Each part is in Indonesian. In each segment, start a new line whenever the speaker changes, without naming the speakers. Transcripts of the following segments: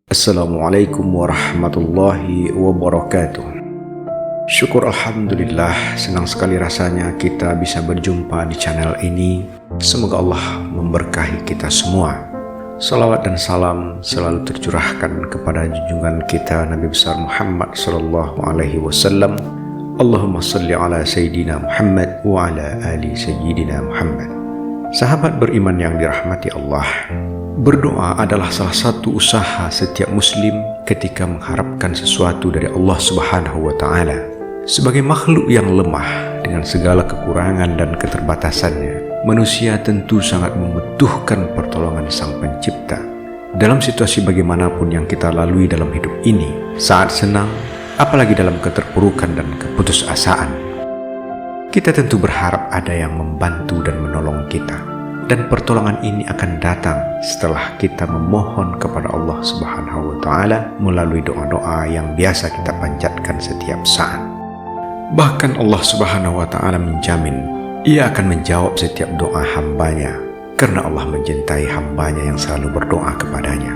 Assalamualaikum warahmatullahi wabarakatuh. Syukur Alhamdulillah, senang sekali rasanya kita bisa berjumpa di channel ini. Semoga Allah memberkahi kita semua. Salawat dan salam selalu tercurahkan kepada junjungan kita Nabi besar Muhammad sallallahu alaihi wasallam. Allahumma salli ala Sayyidina Muhammad wa ala ali Sayyidina Muhammad. Sahabat beriman yang dirahmati Allah, berdoa adalah salah satu usaha setiap muslim ketika mengharapkan sesuatu dari Allah Subhanahu wa Ta'ala. Sebagai makhluk yang lemah dengan segala kekurangan dan keterbatasannya, manusia tentu sangat membutuhkan pertolongan Sang Pencipta. Dalam situasi bagaimanapun yang kita lalui dalam hidup ini, saat senang, apalagi dalam keterpurukan dan keputusasaan, kita tentu berharap ada yang membantu dan menolong kita. Dan pertolongan ini akan datang setelah kita memohon kepada Allah Subhanahu wa Ta'ala melalui doa-doa yang biasa kita panjatkan setiap saat. Bahkan Allah Subhanahu wa Ta'ala menjamin Ia akan menjawab setiap doa hambanya, karena Allah mencintai hambanya yang selalu berdoa kepadanya.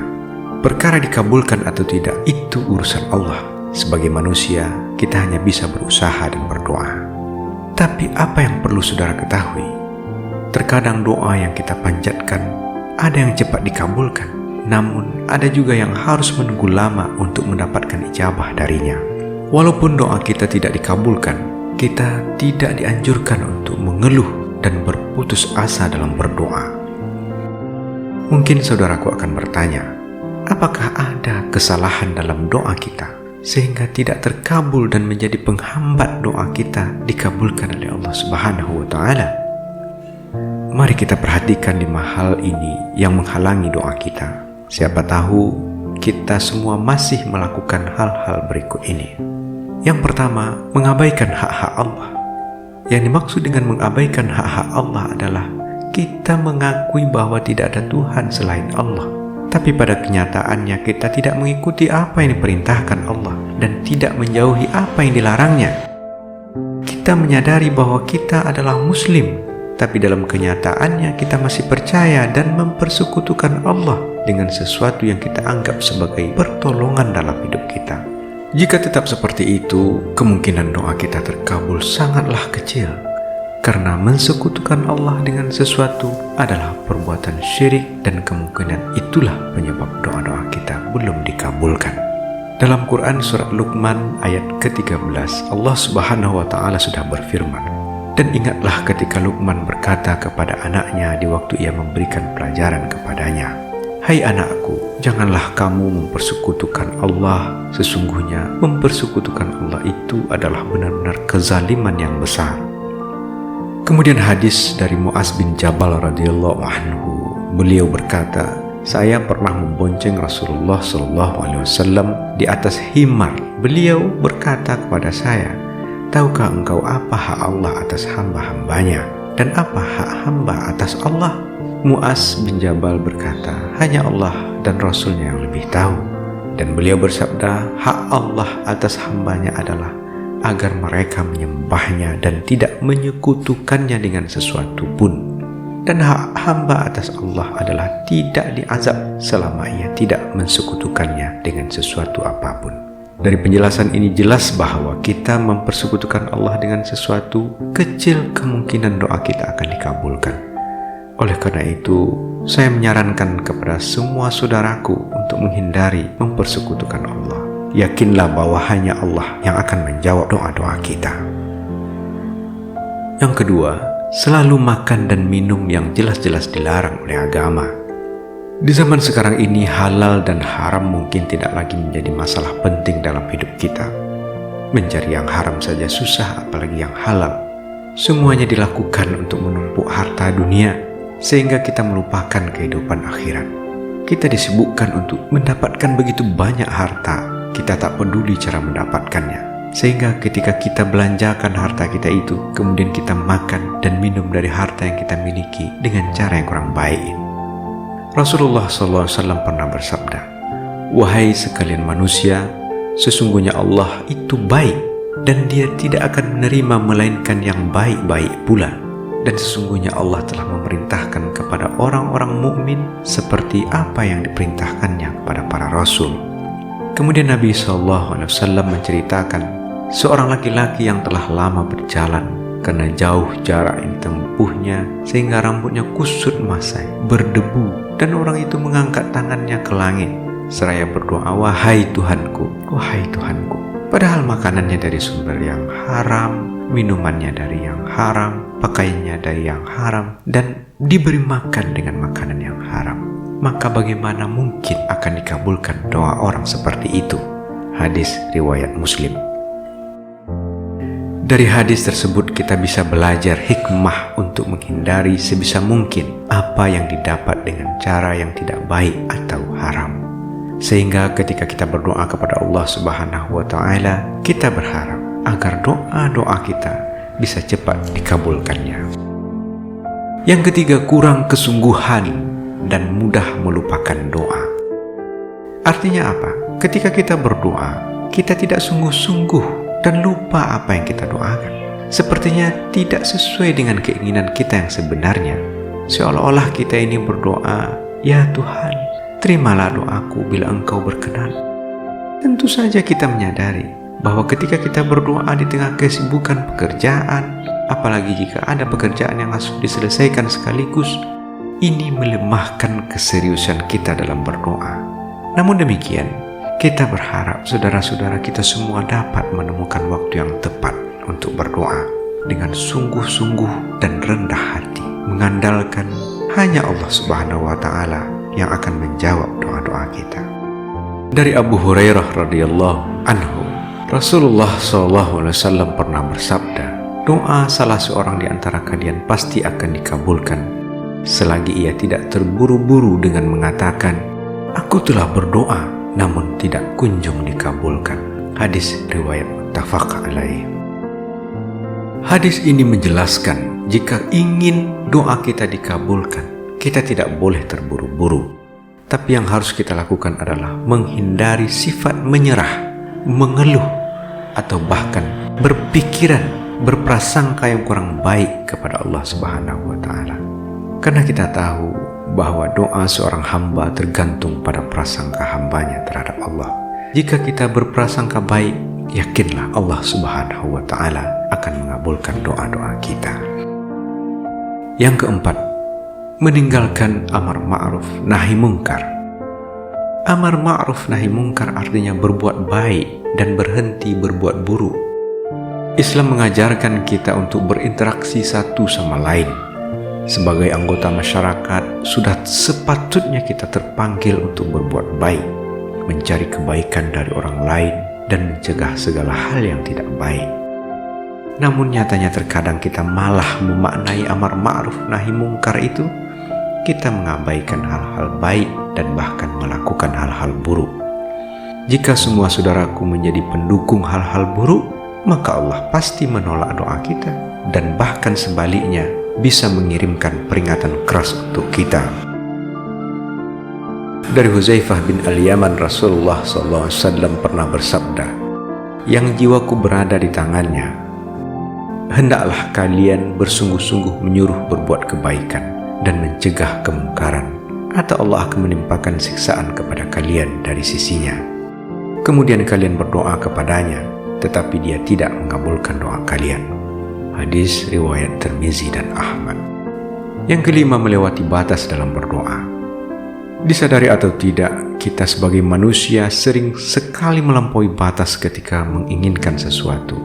Perkara dikabulkan atau tidak itu urusan Allah. Sebagai manusia, kita hanya bisa berusaha dan berdoa. Tapi apa yang perlu saudara ketahui, terkadang doa yang kita panjatkan ada yang cepat dikabulkan, namun ada juga yang harus menunggu lama untuk mendapatkan ijabah darinya. Walaupun doa kita tidak dikabulkan, kita tidak dianjurkan untuk mengeluh dan berputus asa dalam berdoa. Mungkin saudaraku akan bertanya, apakah ada kesalahan dalam doa kita sehingga tidak terkabul dan menjadi penghambat doa kita dikabulkan oleh Allah Subhanahu wa Ta'ala? Mari kita perhatikan 5 hal ini yang menghalangi doa kita. Siapa tahu kita semua masih melakukan hal-hal berikut ini. Yang pertama, mengabaikan hak-hak Allah. Yang dimaksud dengan mengabaikan hak-hak Allah adalah kita mengakui bahwa tidak ada Tuhan selain Allah. Tapi pada kenyataannya kita tidak mengikuti apa yang diperintahkan Allah dan tidak menjauhi apa yang dilarangnya. Kita menyadari bahwa kita adalah Muslim, tapi dalam kenyataannya kita masih percaya dan mempersekutukan Allah dengan sesuatu yang kita anggap sebagai pertolongan dalam hidup kita. Jika tetap seperti itu, kemungkinan doa kita terkabul sangatlah kecil, karena mensekutukan Allah dengan sesuatu adalah perbuatan syirik dan kemungkinan itulah penyebab doa-doa kita belum dikabulkan. Dalam Quran surat Luqman ayat ke-13, Allah Subhanahu wa Ta'ala sudah berfirman, "Dan ingatlah ketika Luqman berkata kepada anaknya di waktu ia memberikan pelajaran kepadanya, 'Hai anakku, janganlah kamu mempersekutukan Allah. Sesungguhnya mempersekutukan Allah itu adalah benar-benar kezaliman yang besar.'" Kemudian hadis dari Mu'az bin Jabal radhiyallahu anhu, beliau berkata, "Saya pernah membonceng Rasulullah SAW di atas himar. Beliau berkata kepada saya, 'Tahukah engkau apa hak Allah atas hamba-hambanya dan apa hak hamba atas Allah?' Mu'az bin Jabal berkata, 'Hanya Allah dan Rasulnya yang lebih tahu.' Dan beliau bersabda, 'Hak Allah atas hambanya adalah agar mereka menyembahnya dan tidak menyekutukannya dengan sesuatu pun. Dan hak hamba atas Allah adalah tidak diazab selama ia tidak mensekutukannya dengan sesuatu apapun.'" Dari penjelasan ini jelas bahwa kita mempersekutukan Allah dengan sesuatu, kecil kemungkinan doa kita akan dikabulkan. Oleh karena itu, saya menyarankan kepada semua saudaraku untuk menghindari mempersekutukan Allah. Yakinlah bahwa hanya Allah yang akan menjawab doa-doa kita. Yang kedua, selalu makan dan minum yang jelas-jelas dilarang oleh agama. Di zaman sekarang ini, halal dan haram mungkin tidak lagi menjadi masalah penting dalam hidup kita. Mencari yang haram saja susah, apalagi yang halal. Semuanya dilakukan untuk menumpuk harta dunia, sehingga kita melupakan kehidupan akhirat. Kita disibukkan untuk mendapatkan begitu banyak harta, kita tak peduli cara mendapatkannya. Sehingga ketika kita belanjakan harta kita itu, kemudian kita makan dan minum dari harta yang kita miliki dengan cara yang kurang baik. Rasulullah SAW pernah bersabda, "Wahai sekalian manusia, sesungguhnya Allah itu baik dan Dia tidak akan menerima melainkan yang baik-baik pula. Dan sesungguhnya Allah telah memerintahkan kepada orang-orang mukmin seperti apa yang diperintahkannya kepada para rasul." Kemudian Nabi SAW menceritakan seorang laki-laki yang telah lama berjalan karena jauh jarak yang ditempuhnya sehingga rambutnya kusut masai, berdebu, dan orang itu mengangkat tangannya ke langit seraya berdoa, "Wahai Tuhanku, wahai Tuhanku." Padahal makanannya dari sumber yang haram, minumannya dari yang haram, pakaiannya dari yang haram, dan diberi makan dengan makanan yang haram. Maka bagaimana mungkin akan dikabulkan doa orang seperti itu? Hadis riwayat Muslim. Dari hadis tersebut kita bisa belajar hikmah untuk menghindari sebisa mungkin apa yang didapat dengan cara yang tidak baik atau haram. Sehingga ketika kita berdoa kepada Allah Subhanahu wa Ta'ala, kita berharap agar doa-doa kita bisa cepat dikabulkannya. Yang ketiga, kurang kesungguhan dan mudah melupakan doa. Artinya apa? Ketika kita berdoa, kita tidak sungguh-sungguh dan lupa apa yang kita doakan. Sepertinya tidak sesuai dengan keinginan kita yang sebenarnya. Seolah-olah kita ini berdoa, "Ya Tuhan, terimalah doaku bila Engkau berkenan." Tentu saja kita menyadari bahwa ketika kita berdoa di tengah kesibukan pekerjaan, apalagi jika ada pekerjaan yang harus diselesaikan sekaligus, ini melemahkan keseriusan kita dalam berdoa. Namun demikian, kita berharap saudara-saudara kita semua dapat menemukan waktu yang tepat untuk berdoa dengan sungguh-sungguh dan rendah hati, mengandalkan hanya Allah Subhanahu wa Ta'ala yang akan menjawab doa-doa kita. Dari Abu Hurairah radhiyallahu anhu, Rasulullah SAW pernah bersabda, "Doa salah seorang di antara kalian pasti akan dikabulkan selagi ia tidak terburu-buru dengan mengatakan, 'Aku telah berdoa namun tidak kunjung dikabulkan.'" Hadis riwayat muttafaq alaih. Hadis ini menjelaskan jika ingin doa kita dikabulkan, kita tidak boleh terburu-buru. Tapi yang harus kita lakukan adalah menghindari sifat menyerah, mengeluh, atau bahkan berpikiran, berprasangka yang kurang baik kepada Allah Subhanahu wa Ta'ala. Karena kita tahu bahwa doa seorang hamba tergantung pada prasangka hambanya terhadap Allah. Jika kita berprasangka baik, yakinlah Allah Subhanahu wa Ta'ala akan mengabulkan doa-doa kita. Yang keempat, meninggalkan amar ma'ruf nahi mungkar. Amar ma'ruf nahi mungkar artinya berbuat baik dan berhenti berbuat buruk. Islam mengajarkan kita untuk berinteraksi satu sama lain. Sebagai anggota masyarakat, sudah sepatutnya kita terpanggil untuk berbuat baik, mencari kebaikan dari orang lain, dan mencegah segala hal yang tidak baik. Namun nyatanya terkadang kita malah memaknai amar ma'ruf nahi mungkar itu, kita mengabaikan hal-hal baik dan bahkan melakukan hal-hal buruk. Jika semua saudaraku menjadi pendukung hal-hal buruk, maka Allah pasti menolak doa kita dan bahkan sebaliknya bisa mengirimkan peringatan keras untuk kita. Dari Huzaifah bin Al-Yaman, Rasulullah SAW pernah bersabda, "Yang jiwaku berada di tangannya, hendaklah kalian bersungguh-sungguh menyuruh berbuat kebaikan dan mencegah kemungkaran, atau Allah akan menimpakan siksaan kepada kalian dari sisinya. Kemudian kalian berdoa kepadanya, tetapi dia tidak mengabulkan doa kalian." Hadis riwayat Tirmizi dan Ahmad. Yang kelima, melewati batas dalam berdoa. Disadari atau tidak, kita sebagai manusia sering sekali melampaui batas ketika menginginkan sesuatu,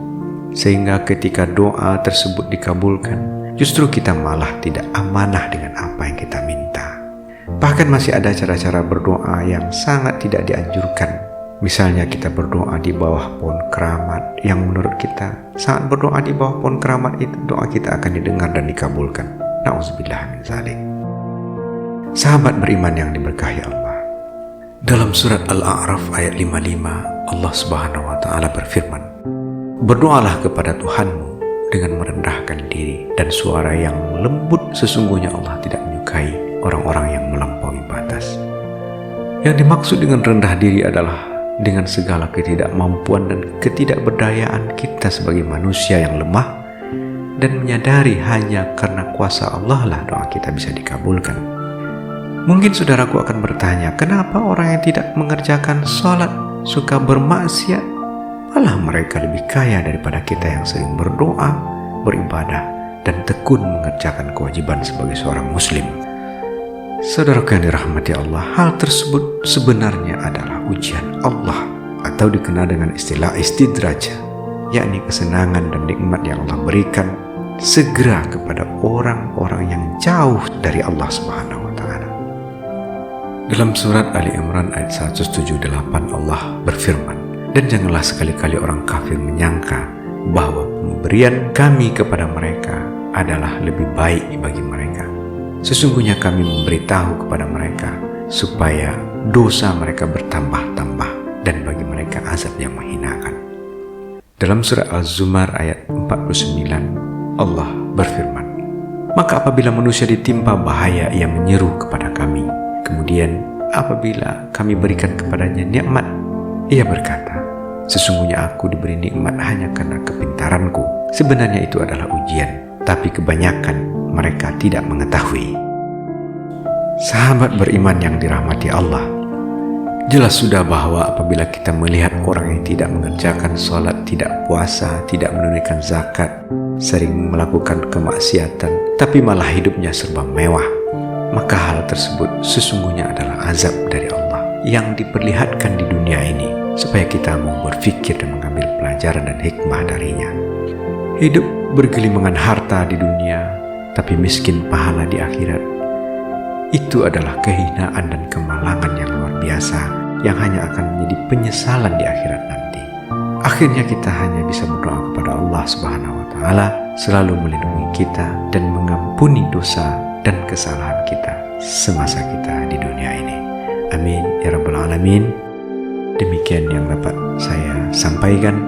sehingga ketika doa tersebut dikabulkan, justru kita malah tidak amanah dengan apa yang kita minta. Bahkan masih ada cara-cara berdoa yang sangat tidak dianjurkan. Misalnya kita berdoa di bawah pohon keramat, yang menurut kita saat berdoa di bawah pohon keramat itu doa kita akan didengar dan dikabulkan. Na'udzubillah min dzalik. Sahabat beriman yang diberkahi Allah, dalam surat Al-A'raf ayat 55, Allah Subhanahu wa Ta'ala berfirman, "Berdoalah kepada Tuhanmu dengan merendahkan diri dan suara yang lembut, sesungguhnya Allah tidak menyukai orang-orang yang melampaui batas." atas. Yang dimaksud dengan rendah diri adalah dengan segala ketidakmampuan dan ketidakberdayaan kita sebagai manusia yang lemah, dan menyadari hanya karena kuasa Allah lah doa kita bisa dikabulkan. Mungkin saudaraku akan bertanya, kenapa orang yang tidak mengerjakan sholat suka bermaksiat? Malah mereka lebih kaya daripada kita yang sering berdoa, beribadah, dan tekun mengerjakan kewajiban sebagai seorang muslim. Saudaraku yang dirahmati Allah, hal tersebut sebenarnya adalah ujian Allah, atau dikenal dengan istilah istidraj, yakni kesenangan dan nikmat yang Allah berikan segera kepada orang-orang yang jauh dari Allah Subhanahu wa Ta'ala. Dalam surat Ali Imran ayat 178 Allah berfirman, "Dan janganlah sekali-kali orang kafir menyangka bahwa pemberian kami kepada mereka adalah lebih baik bagi mereka. Sesungguhnya kami memberitahu kepada mereka supaya dosa mereka bertambah-tambah dan bagi mereka azab yang menghinakan." Dalam surat Al-Zumar ayat 49 Allah berfirman, "Maka apabila manusia ditimpa bahaya, ia menyeru kepada kami. Kemudian apabila kami berikan kepadanya nikmat, ia berkata, sesungguhnya aku diberi nikmat hanya karena kepintaranku. Sebenarnya itu adalah ujian, tapi kebanyakan mereka tidak mengetahui." Sahabat beriman yang dirahmati Allah, jelas sudah bahwa apabila kita melihat orang yang tidak mengerjakan sholat, tidak puasa, tidak menunaikan zakat, sering melakukan kemaksiatan, tapi malah hidupnya serba mewah, maka hal tersebut sesungguhnya adalah azab dari Allah yang diperlihatkan di dunia ini supaya kita mau berpikir dan mengambil pelajaran dan hikmah darinya. Hidup bergelimangan harta di dunia, tapi miskin pahala di akhirat. Itu adalah kehinaan dan kemalangan yang luar biasa yang hanya akan menjadi penyesalan di akhirat nanti. Akhirnya kita hanya bisa berdoa kepada Allah Subhanahu wa Ta'ala selalu melindungi kita dan mengampuni dosa dan kesalahan kita semasa kita di dunia ini. Amin ya rabbal alamin. Demikian yang dapat saya sampaikan.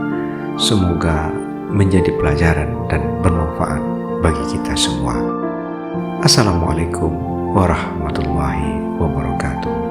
Semoga menjadi pelajaran dan bermanfaat bagi kita semua. Assalamualaikum warahmatullahi wabarakatuh.